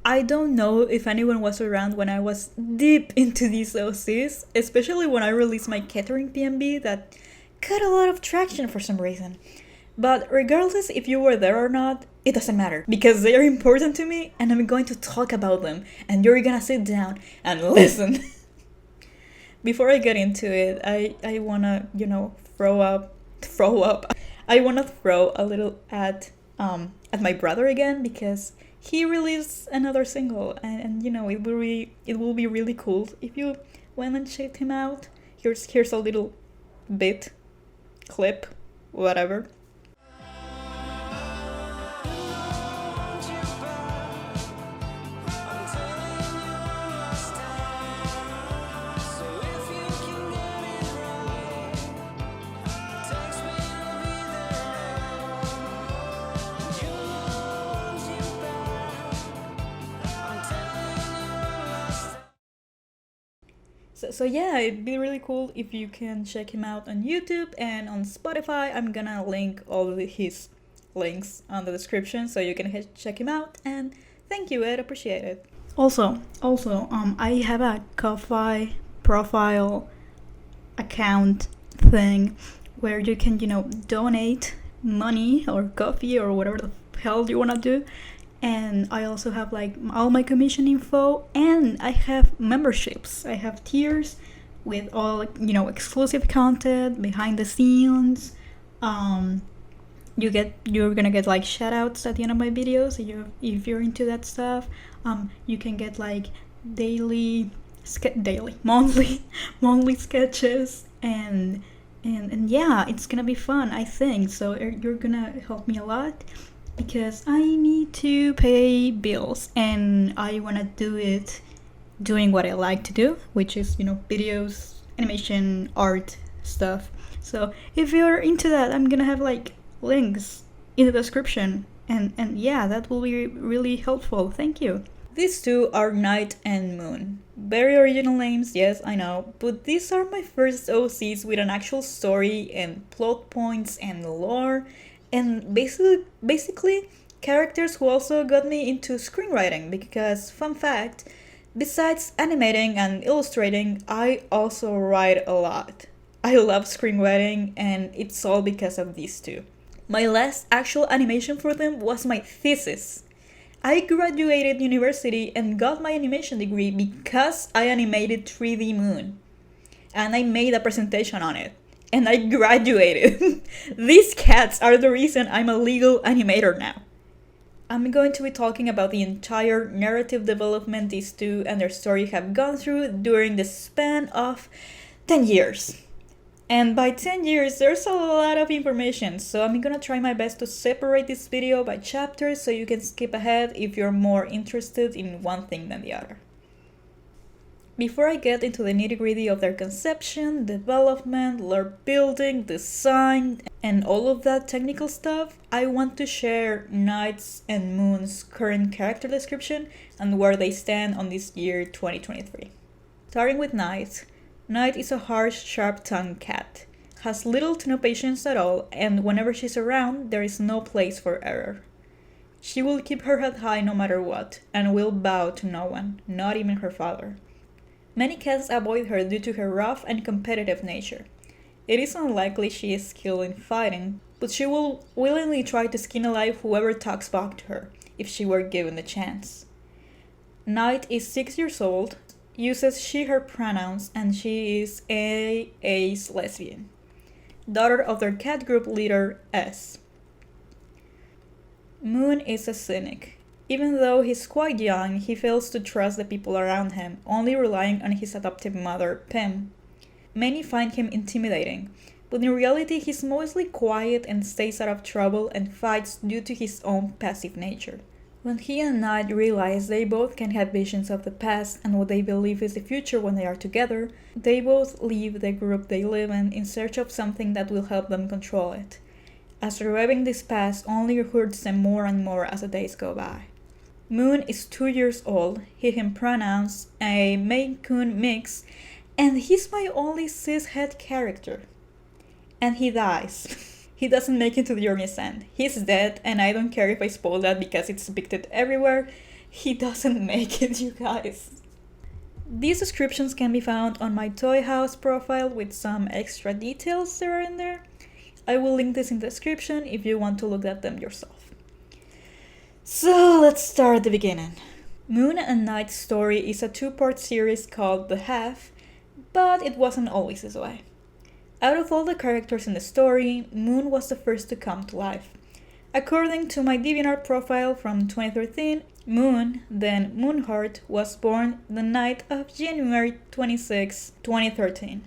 I don't know if anyone was around when I was deep into these OCs, especially when I released my catering PMV that got a lot of traction for some reason. But regardless if you were there or not, it doesn't matter because they are important to me and I'm going to talk about them and you're gonna sit down and listen. Before I get into it, I wanna, throw up. I wanna throw a little at my brother again because he released another single and it will be really cool if you went and checked him out. Here's a little bit clip, whatever. So yeah, it'd be really cool if you can check him out on YouTube and on Spotify. I'm gonna link all of his links on the description so you can check him out. And thank you, Ed, appreciate it. Also, I have a Ko-Fi profile account thing where you can, donate money or coffee or whatever the hell you wanna do. And I also have like all my commission info and I have memberships. I have tiers with all exclusive content, behind the scenes. You're gonna get like shout outs at the end of my videos if you're into that stuff. You can get like monthly sketches and yeah, it's gonna be fun, I think. So you're gonna help me a lot because I need to pay bills and I want to do it doing what I like to do, which is, videos, animation, art stuff. So if you're into that, I'm gonna have like links in the description and yeah, that will be really helpful. Thank you. These two are Night and Moon. Very original names, yes, I know, but these are my first OCs with an actual story and plot points and lore. And basically characters who also got me into screenwriting because, fun fact, besides animating and illustrating, I also write a lot. I love screenwriting and it's all because of these two. My last actual animation for them was my thesis. I graduated university and got my animation degree because I animated 3D Moon. And I made a presentation on it. And I graduated. These cats are the reason I'm a legal animator now. I'm going to be talking about the entire narrative development these two and their story have gone through during the span of 10 years. And by 10 years, there's a lot of information, so I'm gonna try my best to separate this video by chapters so you can skip ahead if you're more interested in one thing than the other. Before I get into the nitty-gritty of their conception, development, lore building, design, and all of that technical stuff, I want to share Night's and Moon's current character description and where they stand on this year 2023. Starting with Night. Night is a harsh, sharp-tongued cat, has little to no patience at all, and whenever she's around, there is no place for error. She will keep her head high no matter what, and will bow to no one, not even her father. Many cats avoid her due to her rough and competitive nature. It is unlikely she is skilled in fighting, but she will willingly try to skin alive whoever talks back to her, if she were given the chance. Night is 6 years old, uses she/her pronouns, and she is a lesbian. Daughter of their cat group leader, S. Moon is a cynic. Even though he's quite young, he fails to trust the people around him, only relying on his adoptive mother, Pim. Many find him intimidating, but in reality he's mostly quiet and stays out of trouble and fights due to his own passive nature. When he and Night realize they both can have visions of the past and what they believe is the future when they are together, they both leave the group they live in search of something that will help them control it. As reviving this past only hurts them more and more as the days go by. Moon is 2 years old, he/him pronouns, a Maine Coon mix, and he's my only cis-het character. And he dies. He doesn't make it to the journey's end. He's dead, and I don't care if I spoil that because it's depicted everywhere. he doesn't make it, you guys. These descriptions can be found on my Toy House profile with some extra details that are in there. I will link this in the description if you want to look at them yourself. So let's start at the beginning. Moon and Night's story is a 2-part series called The Half, but it wasn't always this way. Out of all the characters in the story, Moon was the first to come to life. According to my DeviantArt profile from 2013, Moon, then Moonheart, was born the night of January 26, 2013.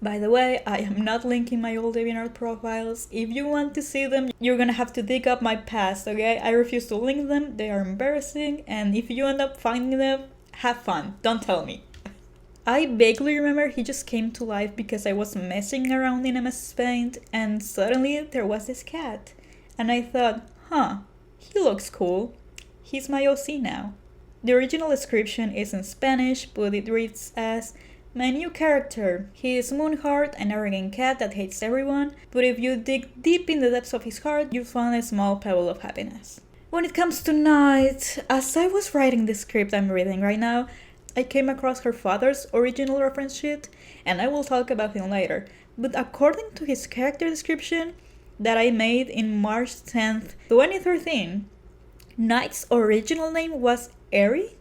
By the way, I am not linking my old DeviantArt profiles. If you want to see them, you're gonna have to dig up my past, okay? I refuse to link them, they are embarrassing, and if you end up finding them, have fun, don't tell me. I vaguely remember he just came to life because I was messing around in MS Paint, and suddenly there was this cat. And I thought, he looks cool. He's my OC now. The original description is in Spanish, but it reads as, my new character. He is Moonheart, an arrogant cat that hates everyone, but if you dig deep in the depths of his heart, you'll find a small pebble of happiness. When it comes to Night, as I was writing the script I'm reading right now, I came across her father's original reference sheet, and I will talk about him later, but according to his character description that I made in March 10th, 2013, Night's original name was Eri?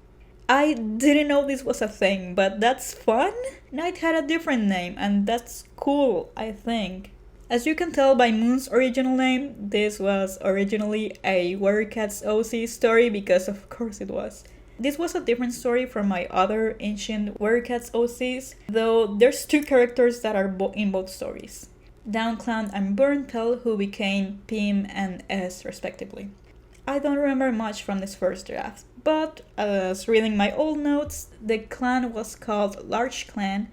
I didn't know this was a thing, but that's fun. Night had a different name, and that's cool, I think. As you can tell by Moon's original name, this was originally a Werecats's OC story because of course it was. This was a different story from my other ancient Werecats OCs, though there's 2 characters that are in both stories. Downclown and Burnpel, who became PM and S respectively. I don't remember much from this first draft, but as reading my old notes, the clan was called Large Clan,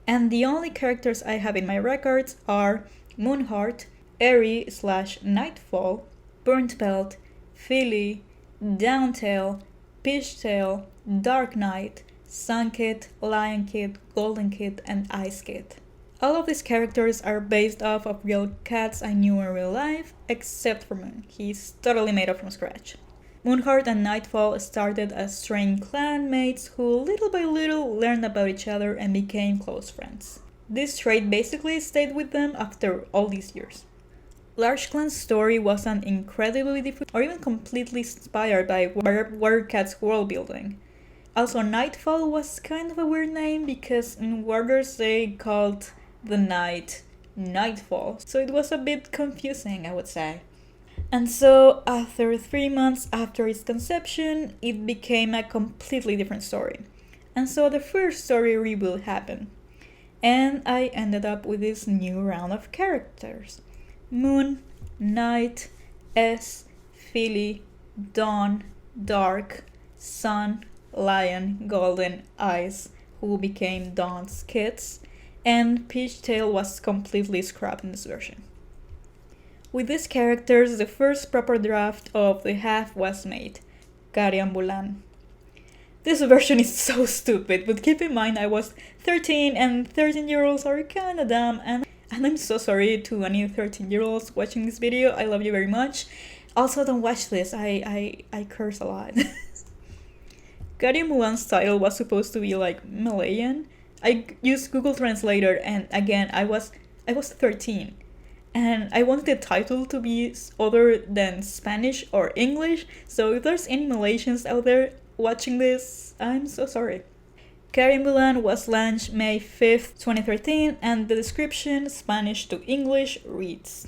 and the only characters I have in my records are Moonheart, Eri/Nightfall, Burnpelt, Philly, Downtail, Fishtail, Dark Knight, Sun Kid, Lion Kid, Golden Kid, and Ice Kid. All of these characters are based off of real cats I knew in real life, except for Moon. He's totally made up from scratch. Moonheart and Nightfall started as strange clanmates who little by little learned about each other and became close friends. This trait basically stayed with them after all these years. Large Clan's story wasn't incredibly different or even completely inspired by Werecat's world building. Also, Nightfall was kind of a weird name because in Warders they called the night Nightfall, so it was a bit confusing, I would say. And so, after 3 months after its conception, it became a completely different story. And so the first story rebuild happened. And I ended up with this new round of characters. Moon, Night, S, Philly, Dawn, Dark, Sun, Lion, Golden, Ice, who became Dawn's kids, and Peachtail was completely scrapped in this version. With these characters, the first proper draft of The Half was made, Carian Bulan. This version is so stupid, but keep in mind I was 13 and 13-year-olds are kinda dumb, and I'm so sorry to any 13-year-olds watching this video, I love you very much. Also, don't watch this, I curse a lot. Carian Bulan's title was supposed to be like Malayan. I used Google Translator and again, I was 13. And I wanted the title to be other than Spanish or English, so if there's any Malaysians out there watching this, I'm so sorry. Carian Bulan was launched May 5th, 2013, and the description, Spanish to English, reads: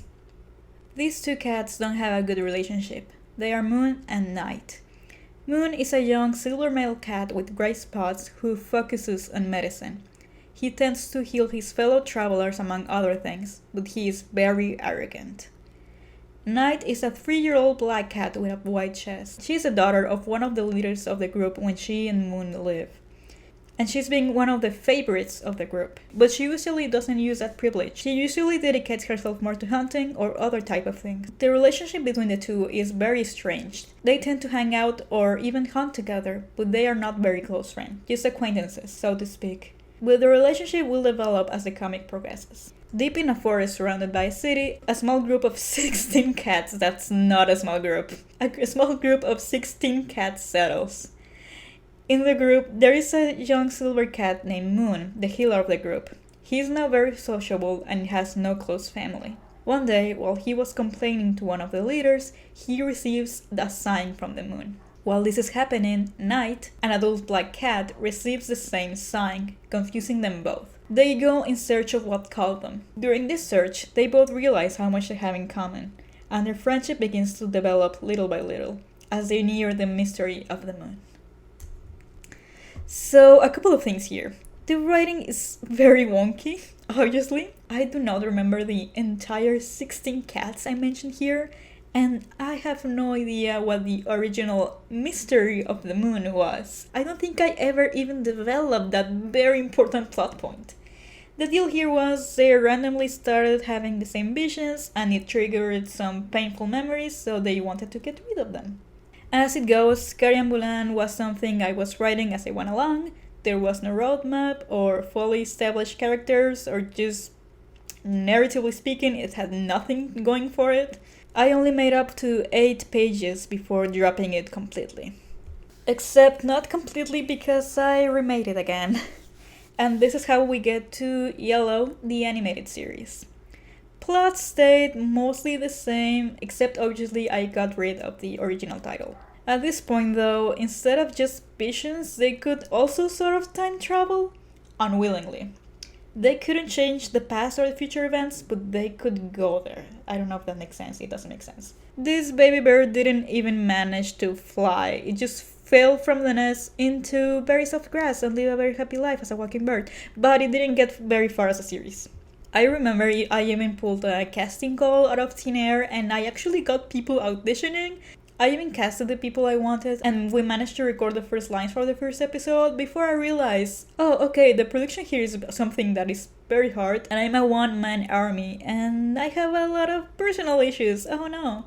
These 2 cats don't have a good relationship. They are Moon and Night. Moon is a young silver male cat with gray spots who focuses on medicine. He tends to heal his fellow travelers among other things, but he is very arrogant. Night is a 3-year-old black cat with a white chest. She is the daughter of one of the leaders of the group when she and Moon live. And she's been one of the favorites of the group, but she usually doesn't use that privilege. She usually dedicates herself more to hunting or other type of things. The relationship between the 2 is very strange. They tend to hang out or even hunt together, but they are not very close friends, just acquaintances, so to speak. But the relationship will develop as the comic progresses. Deep in a forest surrounded by a city, a small group of 16 cats, that's not a small group, a small group of 16 cats settles. In the group, there is a young silver cat named Moon, the healer of the group. He is now very sociable and has no close family. One day, while he was complaining to one of the leaders, he receives a sign from the moon. While this is happening, Night, an adult black cat, receives the same sign, confusing them both. They go in search of what called them. During this search, they both realize how much they have in common, and their friendship begins to develop little by little, as they near the mystery of the moon. So, a couple of things here. The writing is very wonky, obviously. I do not remember the entire 16 cats I mentioned here, and I have no idea what the original mystery of the moon was. I don't think I ever even developed that very important plot point. The deal here was they randomly started having the same visions, and it triggered some painful memories, so they wanted to get rid of them. As it goes, Carian Bulan was something I was writing as I went along. There was no roadmap or fully established characters, or just narratively speaking, it had nothing going for it. I only made up to 8 pages before dropping it completely. Except not completely because I remade it again. And this is how we get to Yellow, the animated series. Plot stayed mostly the same, except obviously I got rid of the original title. At this point though, instead of just visions, they could also sort of time travel, unwillingly. They couldn't change the past or the future events, but they could go there. I don't know if that makes sense, it doesn't make sense. This baby bird didn't even manage to fly, it just fell from the nest into very soft grass and lived a very happy life as a walking bird, but it didn't get very far as a series. I remember I even pulled a casting call out of thin air, and I actually got people auditioning. I even casted the people I wanted, and we managed to record the first lines for the first episode before I realized, oh okay, the production here is something that is very hard, and I'm a one-man army, and I have a lot of personal issues, oh no.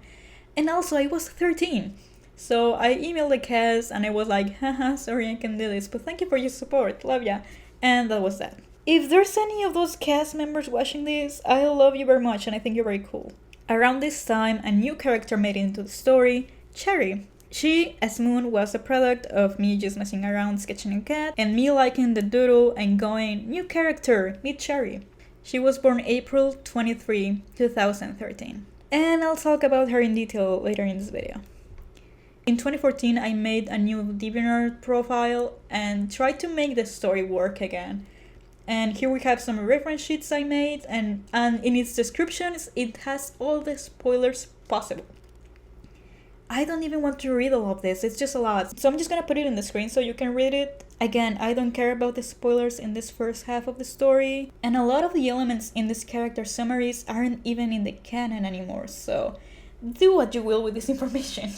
And also I was 13. So I emailed the cast and I was like, haha, sorry I can't do this, but thank you for your support, love ya. And that was that. If there's any of those cast members watching this, I love you very much and I think you're very cool. Around this time, a new character made it into the story, Cherry. She, as Moon, was a product of me just messing around sketching a cat and me liking the doodle and going, new character, meet Cherry. She was born April 23, 2013. And I'll talk about her in detail later in this video. In 2014, I made a new DeviantArt profile and tried to make the story work again. And here we have some reference sheets I made, and in its descriptions, it has all the spoilers possible. I don't even want to read all of this, it's just a lot. So I'm just gonna put it in the screen so you can read it. Again, I don't care about the spoilers in this first half of the story, and a lot of the elements in this character summaries aren't even in the canon anymore, so do what you will with this information.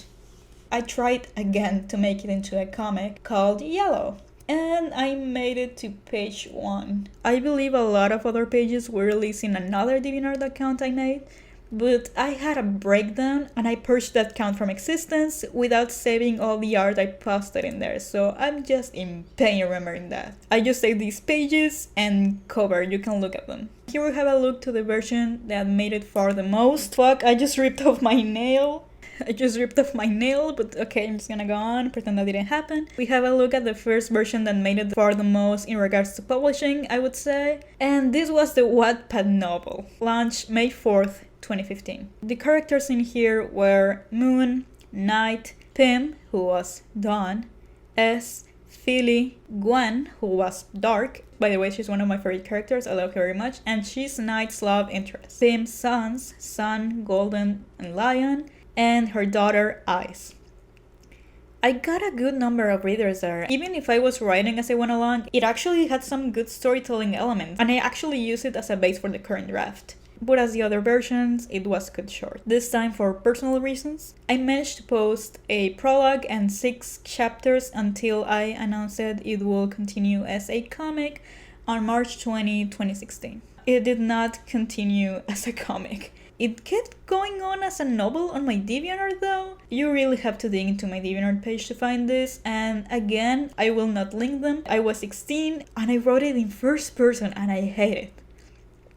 I tried again to make it into a comic called Yellow, and I made it to page 1. I believe a lot of other pages were released in another DeviantArt account I made, but I had a breakdown and I purged that account from existence without saving all the art I posted in there, so I'm just in pain remembering that. I just saved these pages and cover, you can look at them. Here we have a look to the version that made it far the most. Fuck, I just ripped off my nail. But okay, I'm just gonna go on, pretend that didn't happen. We have a look at the first version that made it far the most in regards to publishing, I would say. And this was the Wattpad novel, launched May 4th, 2015. The characters in here were Moon, Night, Pim, who was Dawn, S, Philly, Gwen, who was Dark. By the way, she's one of my favorite characters, I love her very much. And she's Night's love interest. Pim's sons, Sun, Golden, and Lion, and her daughter, Ice. I got a good number of readers there. Even if I was writing as I went along, it actually had some good storytelling elements, and I actually used it as a base for the current draft. But as the other versions, it was cut short. This time, for personal reasons, I managed to post a prologue and 6 chapters until I announced that it will continue as a comic on March 20, 2016. It did not continue as a comic. It kept going on as a novel on my DeviantArt though. You really have to dig into my DeviantArt page to find this, and again, I will not link them. I was 16 and I wrote it in first person and I hate it.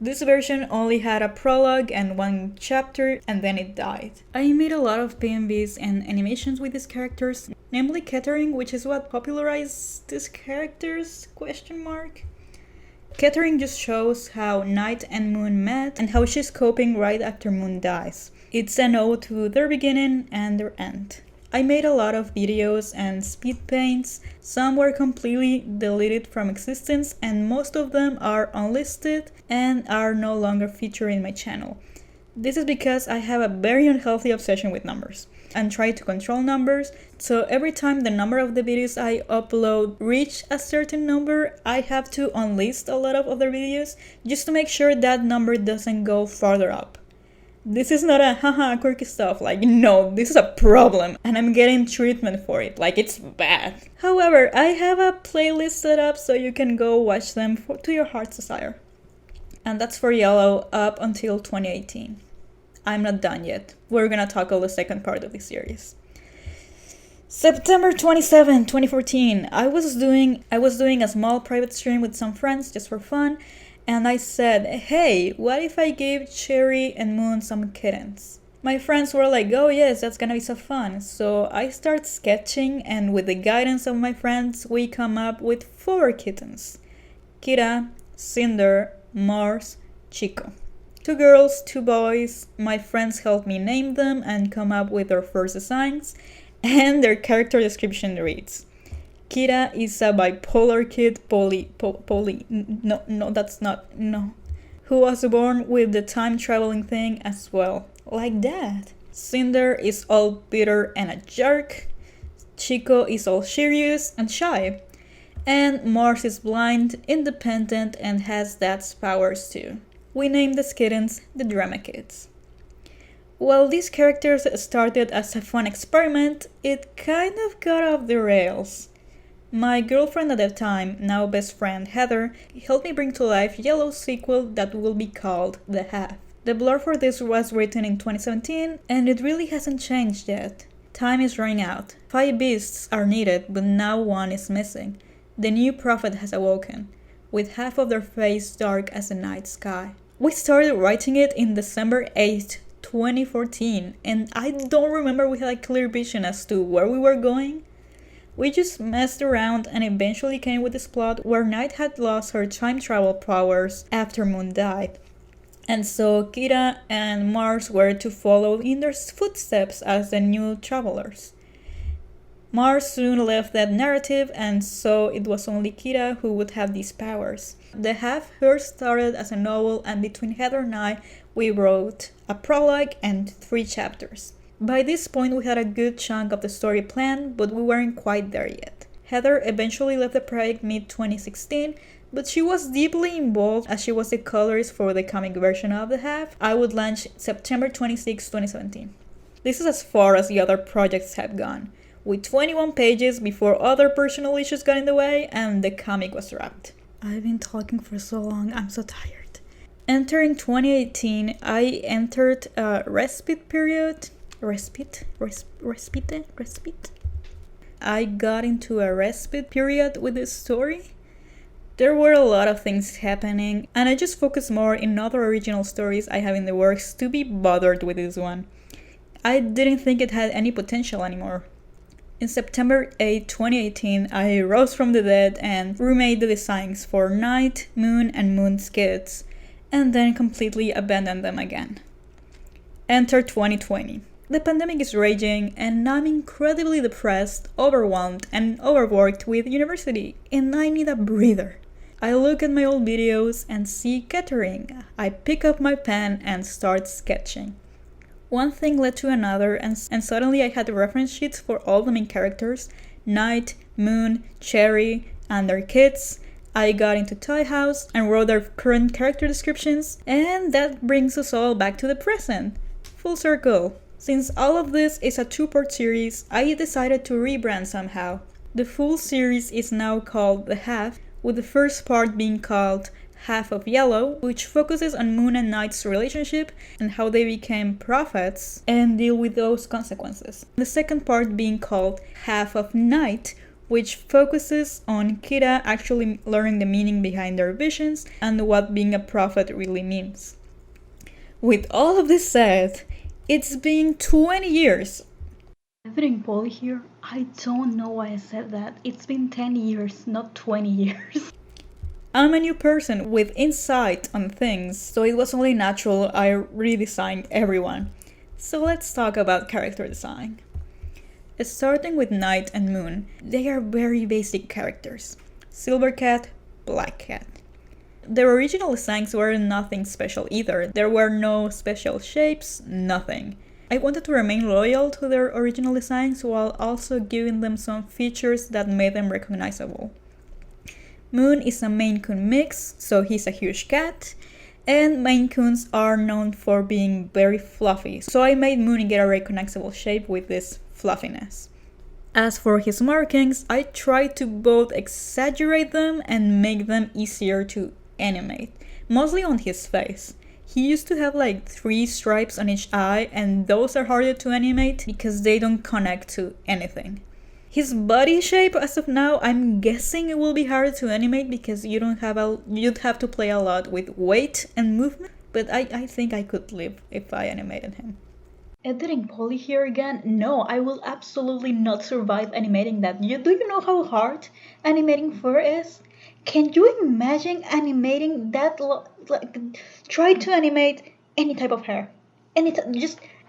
This version only had a prologue and one chapter, and then it died. I made a lot of PMVs and animations with these characters, namely Kettering, which is what popularized these characters, question mark. Kettering just shows how Night and Moon met and how she's coping right after Moon dies. It's an ode to their beginning and their end. I made a lot of videos and speed paints. Some were completely deleted from existence and most of them are unlisted and are no longer featured in my channel. This is because I have a very unhealthy obsession with numbers and try to control numbers, so every time the number of the videos I upload reach a certain number, I have to unlist a lot of other videos just to make sure that number doesn't go farther up. This is not a haha quirky stuff, like no, this is a problem and I'm getting treatment for it, like it's bad. However, I have a playlist set up so you can go watch them to your heart's desire. And that's for Yellow up until 2018. I'm not done yet. We're gonna tackle the second part of this series. September 27, 2014, I was doing a small private stream with some friends just for fun. And I said, hey, what if I gave Cherry and Moon some kittens? My friends were like, oh yes, that's gonna be so fun. So I start sketching and with the guidance of my friends, we come up with 4 kittens. Kira, Cinder, Mars, Chico. 2 girls, 2 boys. My friends helped me name them and come up with their first designs. And their character description reads, Kira is a bipolar kid, who was born with the time traveling thing as well, like that. Cinder is all bitter and a jerk. Chico is all serious and shy. And Mars is blind, independent, and has dad's powers too. We named the kittens the Drama Kids. While these characters started as a fun experiment, it kind of got off the rails. My girlfriend at the time, now best friend Heather, helped me bring to life Yellow's sequel that will be called The Half. The blurb for this was written in 2017 and it really hasn't changed yet. Time is running out. 5 beasts are needed but now 1 is missing. The new prophet has awoken, with half of their face dark as the night sky. We started writing it in December 8th, 2014 and I don't remember we had a clear vision as to where we were going. We just messed around and eventually came with this plot where Night had lost her time travel powers after Moon died. And so Kira and Mars were to follow in their footsteps as the new travelers. Mars soon left that narrative and so it was only Kira who would have these powers. The Half first started as a novel and between Heather and I, we wrote a prologue and 3 chapters. By this point we had a good chunk of the story planned, but we weren't quite there yet. Heather eventually left the project mid-2016, but she was deeply involved as she was the colorist for the comic version of The Half. I would launch September 26, 2017. This is as far as the other projects have gone, with 21 pages before other personal issues got in the way and the comic was wrapped. I've been talking for so long, I'm so tired. Entering 2018, I entered a respite period. Respite. I got into a respite period with this story. There were a lot of things happening, and I just focused more in other original stories I have in the works to be bothered with this one. I didn't think it had any potential anymore. In September 8, 2018, I rose from the dead and remade the designs for Night, Moon, and Moon's kids, and then completely abandoned them again. Enter 2020. The pandemic is raging and I'm incredibly depressed, overwhelmed, and overworked with university, and I need a breather. I look at my old videos and see Kettering. I pick up my pen and start sketching. One thing led to another and suddenly I had reference sheets for all the main characters, Night, Moon, Cherry, and their kids. I got into Toy House and wrote their current character descriptions, and that brings us all back to the present. Full circle. Since all of this is a 2-part series, I decided to rebrand somehow. The full series is now called The Half, with the first part being called Half of Yellow, which focuses on Moon and Night's relationship and how they became prophets and deal with those consequences. The second part being called Half of Night, which focuses on Kira actually learning the meaning behind their visions and what being a prophet really means. With all of this said, it's been 20 years. Everything Polly here, I don't know why I said that. It's been 10 years, not 20 years. I'm a new person with insight on things, so it was only natural I redesigned everyone. So let's talk about character design. Starting with Night and Moon, they are very basic characters. Silver Cat, Black Cat. Their original designs were nothing special either. There were no special shapes, nothing. I wanted to remain loyal to their original designs while also giving them some features that made them recognizable. Moon is a Maine Coon mix, so he's a huge cat, and Maine Coons are known for being very fluffy, so I made Moon get a recognizable shape with this fluffiness. As for his markings, I tried to both exaggerate them and make them easier to animate, mostly on his face. He used to have like 3 stripes on each eye, and those are harder to animate because they don't connect to anything. His body shape, as of now, I'm guessing it will be harder to animate because you'd have to play a lot with weight and movement, but I think I could live if I animated him. Editing Polly here again? No, I will absolutely not survive animating that. Do you know how hard animating fur is? Can you imagine animating that? Try to animate any type of hair.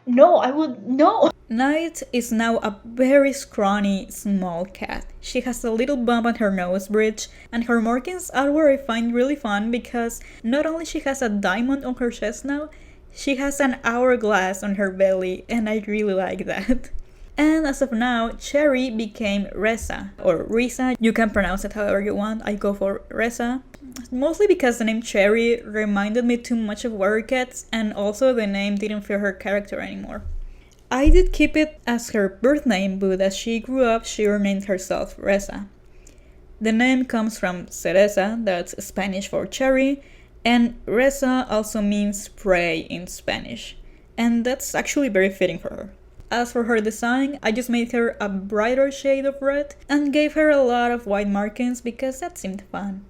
No, I would, no. Night is now a very scrawny, small cat. She has a little bump on her nose bridge, and her markings are where I find really fun because not only she has a diamond on her chest now, she has an hourglass on her belly, and I really like that. And as of now, Cherry became Reza, or Risa, you can pronounce it however you want, I go for Reza. Mostly because the name Cherry reminded me too much of Warrior Cats, and also the name didn't fit her character anymore. I did keep it as her birth name, but as she grew up, she renamed herself Reza. The name comes from cereza, that's Spanish for cherry, and Reza also means prey in Spanish, and that's actually very fitting for her. As for her design, I just made her a brighter shade of red and gave her a lot of white markings because that seemed fun.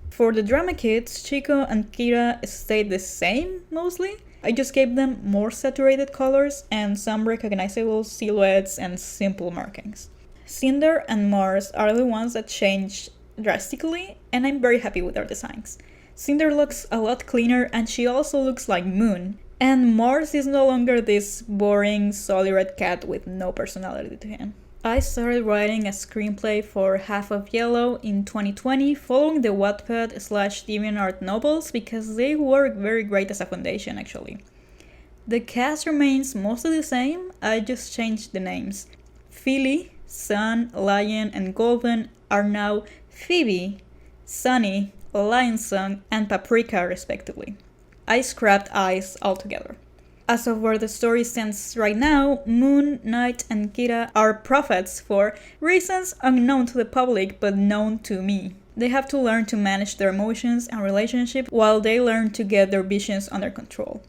For the drama kids, Chico and Kira stayed the same mostly. I just gave them more saturated colors and some recognizable silhouettes and simple markings. Cinder and Mars are the ones that changed drastically, and I'm very happy with their designs. Cinder looks a lot cleaner and she also looks like Moon. And Mars is no longer this boring, solid red cat with no personality to him. I started writing a screenplay for Half of Yellow in 2020 following the Wattpad/DeviantArt novels because they work very great as a foundation actually. The cast remains mostly the same, I just changed the names. Philly, Sun, Lion, and Golden are now Phoebe, Sunny, Lion Song, and Paprika respectively. I scrapped Ice altogether. As of where the story stands right now, Moon, Night, and Kira are prophets for reasons unknown to the public but known to me. They have to learn to manage their emotions and relationships while they learn to get their visions under control.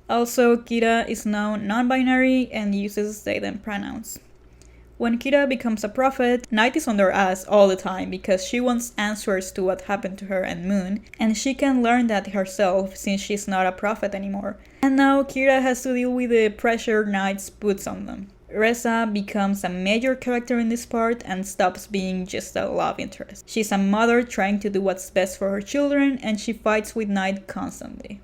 Also, Kira is now non-binary and uses they/them pronouns. When Kira becomes a prophet, Night is on their ass all the time because she wants answers to what happened to her and Moon, and she can learn that herself since she's not a prophet anymore. And now Kira has to deal with the pressure Night puts on them. Reza becomes a major character in this part and stops being just a love interest. She's a mother trying to do what's best for her children, and she fights with Night constantly.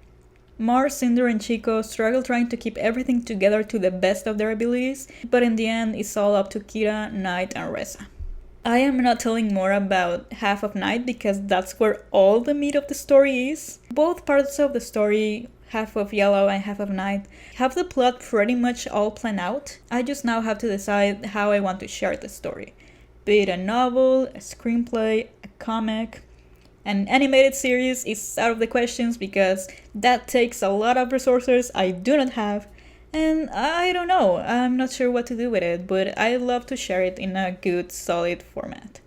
Mars, Cinder, and Chico struggle trying to keep everything together to the best of their abilities, but in the end it's all up to Kira, Night, and Reza. I am not telling more about Half of Night because that's where all the meat of the story is. Both parts of the story, Half of Yellow and Half of Night, have the plot pretty much all planned out. I just now have to decide how I want to share the story. Be it a novel, a screenplay, a comic. An animated series is out of the questions because that takes a lot of resources I do not have, and I don't know, I'm not sure what to do with it, but I love to share it in a good, solid format.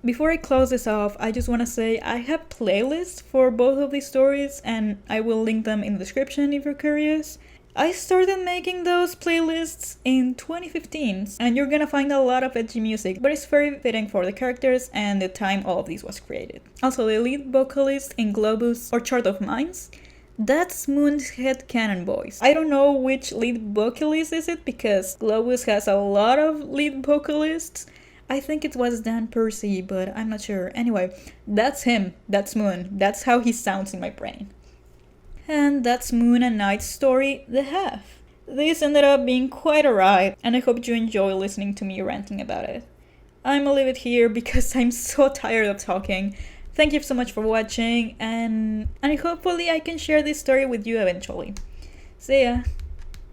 Before I close this off, I just want to say I have playlists for both of these stories, and I will link them in the description if you're curious. I started making those playlists in 2015, and you're gonna find a lot of edgy music, but it's very fitting for the characters and the time all of this was created. Also, the lead vocalist in Globus or Chart of Minds, that's Moon's headcanon voice. I don't know which lead vocalist is it because Globus has a lot of lead vocalists. I think it was Dan Percy, but I'm not sure. Anyway, that's him. That's Moon. That's how he sounds in my brain. And that's Moon and Night's story, The Half. This ended up being quite a ride, and I hope you enjoy listening to me ranting about it. I'm gonna leave it here because I'm so tired of talking. Thank you so much for watching, and hopefully I can share this story with you eventually. See ya!